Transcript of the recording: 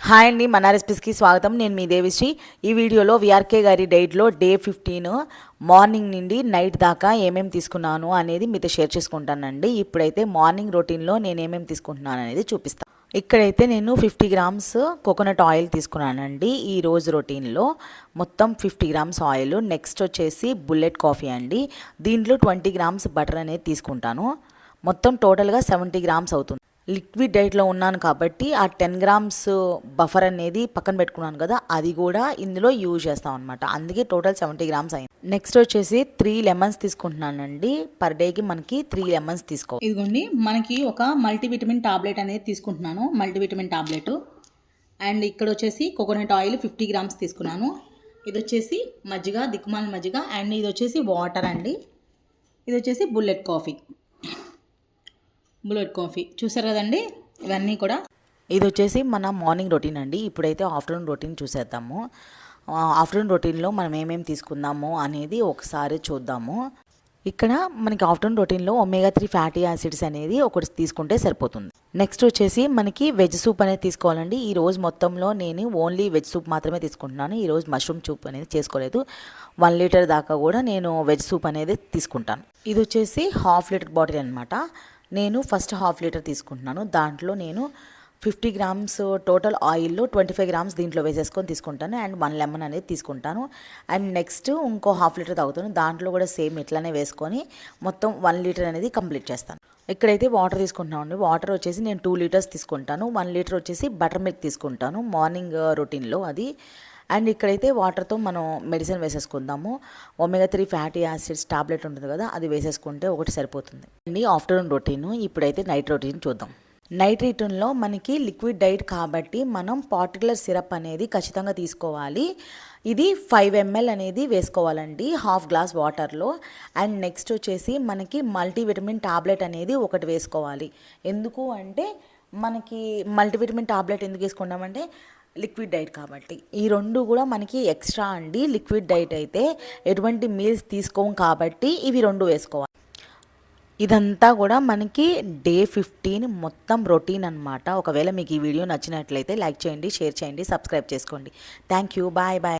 Hi అండి, మన రెసిపీస్కి స్వాగతం. నేను మీ దేవిశ్రీ. ఈ వీడియోలో విఆర్కే గారి డైట్లో డే 15 మార్నింగ్ నుండి నైట్ దాకా ఏమేమి తీసుకున్నాను అనేది మీతో షేర్ చేసుకుంటానండి. ఇప్పుడైతే మార్నింగ్ రొటీన్లో నేను ఏమేమి తీసుకుంటున్నాను అనేది చూపిస్తాను. ఇక్కడైతే నేను 50 గ్రామ్స్ కోకోనట్ ఆయిల్ తీసుకున్నానండి. ఈ రోజు రొటీన్లో మొత్తం 50 గ్రామ్స్ ఆయిల్. నెక్స్ట్ వచ్చేసి బుల్లెట్ కాఫీ అండి. దీంట్లో 20 గ్రామ్స్ బటర్ అనేది తీసుకుంటాను. మొత్తం టోటల్గా 70 గ్రామ్స్ అవుతుంది. లిక్విడ్ డైట్లో ఉన్నాను కాబట్టి ఆ 10 గ్రామ్స్ బఫర్ అనేది పక్కన పెట్టుకున్నాను కదా, అది కూడా ఇందులో యూజ్ చేస్తాం అనమాట. అందుకే టోటల్ 70 గ్రామ్స్ అయింది. నెక్స్ట్ వచ్చేసి 3 లెమన్స్ తీసుకుంటున్నానండి. పర్ డేకి మనకి 3 లెమన్స్ తీసుకో. ఇదిగోండి, మనకి ఒక మల్టీవిటమిన్ టాబ్లెట్ అనేది తీసుకుంటున్నాను, మల్టీవిటమిన్ టాబ్లెట్. అండ్ ఇక్కడ వచ్చేసి కోకోనట్ ఆయిల్ 50 గ్రామ్స్ తీసుకున్నాను. ఇది వచ్చేసి మజ్జిగ, దిక్కుమాల మజ్జిగ. అండ్ ఇది వచ్చేసి వాటర్ అండి. ఇది వచ్చేసి బుల్లెట్ కాఫీ చూసారు కదండి. ఇవన్నీ కూడా ఇది వచ్చేసి మన మార్నింగ్ రొటీన్ అండి. ఇప్పుడైతే ఆఫ్టర్నూన్ రొటీన్ చూసేద్దాము. ఆఫ్టర్నూన్ రొటీన్లో మనం ఏమేమి తీసుకుందాము అనేది ఒకసారి చూద్దాము. ఇక్కడ మనకి ఆఫ్టర్నూన్ రొటీన్లో ఒమేగా 3 ఫ్యాటీ యాసిడ్స్ అనేది ఒకటి తీసుకుంటే సరిపోతుంది. నెక్స్ట్ వచ్చేసి మనకి వెజ్ సూప్ అనేది తీసుకోవాలండి. ఈ రోజు మొత్తంలో నేను ఓన్లీ వెజ్ సూప్ మాత్రమే తీసుకుంటున్నాను. ఈరోజు మష్రూమ్ సూప్ అనేది చేసుకోలేదు. 1 లీటర్ దాకా కూడా నేను వెజ్ సూప్ అనేది తీసుకుంటాను. ఇది వచ్చేసి హాఫ్ లీటర్ బాటిల్ అనమాట. నేను ఫస్ట్ హాఫ్ లీటర్ తీసుకుంటున్నాను. దాంట్లో నేను 50 గ్రామ్స్ టోటల్ ఆయిల్లో 25 గ్రామ్స్ దీంట్లో వేసేసుకొని తీసుకుంటాను. అండ్ 1 లెమన్ అనేది తీసుకుంటాను. అండ్ నెక్స్ట్ ఇంకో హాఫ్ లీటర్ తాగుతాను. దాంట్లో కూడా సేమ్ ఇట్లానే వేసుకొని మొత్తం 1 లీటర్ అనేది కంప్లీట్ చేస్తాను. ఇక్కడైతే వాటర్ తీసుకుంటున్నామండి. వాటర్ వచ్చేసి నేను 2 లీటర్స్ తీసుకుంటాను. 1 లీటర్ వచ్చేసి బటర్ మిల్క్ తీసుకుంటాను మార్నింగ్ రొటీన్లో అది. అండ్ ఇక్కడైతే వాటర్తో మనం మెడిసిన్ వేసేసుకుందాము. ఒమేగా 3 ఫ్యాటీ యాసిడ్స్ టాబ్లెట్ ఉంటుంది కదా, అది వేసేసుకుంటే ఒకటి సరిపోతుంది అండి. Afternoon routine. ఇప్పుడైతే నైట్ రొటీన్ చూద్దాం. నైట్ రొటీన్లో మనకి లిక్విడ్ డైట్ కాబట్టి మనం పార్టికులర్ సిరప్ అనేది ఖచ్చితంగా తీసుకోవాలి. ఇది 5 ml అనేది వేసుకోవాలండి హాఫ్ గ్లాస్ వాటర్లో. అండ్ నెక్స్ట్ వచ్చేసి మనకి మల్టీవిటమిన్ టాబ్లెట్ అనేది ఒకటి వేసుకోవాలి. ఎందుకు అంటే మనకి మల్టీవిటమిన్ టాబ్లెట్ ఎందుకు వేసుకున్నామంటే లిక్విడ్ డైట్ కాబట్టి. ఈ రెండు కూడా మనకి ఎక్స్ట్రా అండి. లిక్విడ్ డైట్ అయితే ఎటువంటి మీల్స్ తీసుకోం కాబట్టి ఇవి రెండు వేసుకోవాలి. ఇదంతా కూడా మనకి డే 15 మొత్తం రొటీన్ అనమాట. ఒకవేళ మీకు ఈ వీడియో నచ్చినట్లయితే లైక్ చేయండి, షేర్ చేయండి, సబ్స్క్రైబ్ చేసుకోండి. Thank you. Bye bye.